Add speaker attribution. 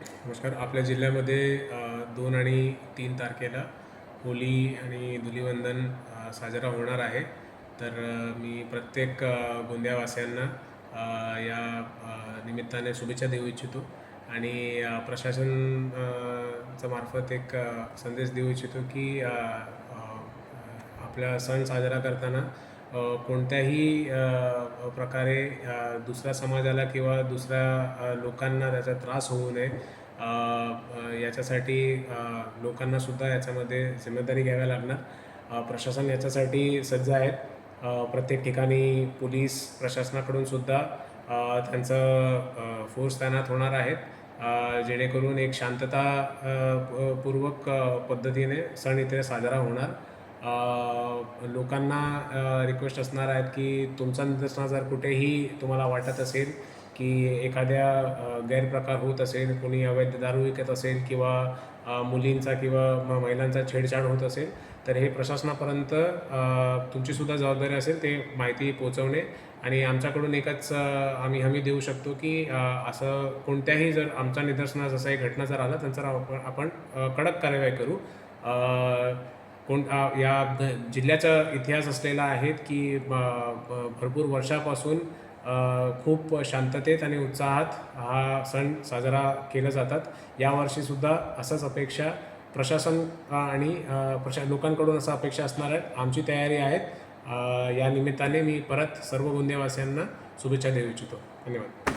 Speaker 1: नमस्कार. आपल्या जिल्ह्यामध्ये 2 आणि 3 तारखेला होळी आणि धुलीवंदन साजरा होणार आहे. तर मी प्रत्येक गोंदियावासियांना या निमित्ताने शुभेच्छा देऊ इच्छितो आणि च्या मार्फत एक संदेश देऊ इच्छितो की आपला सण साजरा करताना कोणत्याही प्रकारे दुसऱ्या समाजाला किंवा दुसऱ्या लोकांना त्याचा त्रास होऊ नये, याच्यासाठी लोकांनासुद्धा याच्यामध्ये जिम्मेदारी घ्यावी लागणार. प्रशासन याच्यासाठी सज्ज आहेत. प्रत्येक ठिकाणी पोलीस प्रशासनाकडून सुद्धा त्यांचं फोर्स तैनात होणार आहेत, जेणेकरून एक शांतता पूर्वक पद्धतीने सण इथे साजरा होणार. लोकांना रिक्वेस्ट असणार आहेत की तुमचा निदर्शनास जर कुठेही तुम्हाला वाटत असेल की एखाद्या गैरप्रकार होत असेल, कोणी अवैध दारू विकत असेल किंवा मुलींचा किंवा महिलांचा छेडछाड होत असेल, तर हे प्रशासनापर्यंत तुमचीसुद्धा जबाबदारी असेल ते माहिती पोहोचवणे. आणि आमच्याकडून एकच आम्ही हमी देऊ शकतो की असं कोणत्याही जर आमच्या निदर्शनास असा एक घटना जर आला त्यांचा आपण कडक कार्यवाही करू. या जिल्ह्याचा इतिहास असलेला आहे की भरपूर वर्षापासून खूप शांततेत आणि उत्साहात हा सण साजरा केला जातात. यावर्षीसुद्धा असंच अपेक्षा प्रशासन आणि लोकांकडून असं अपेक्षा असणार आहे. आमची तयारी आहे. या निमित्ताने मी परत सर्व गोंदियावासियांना शुभेच्छा देऊ इच्छितो. धन्यवाद.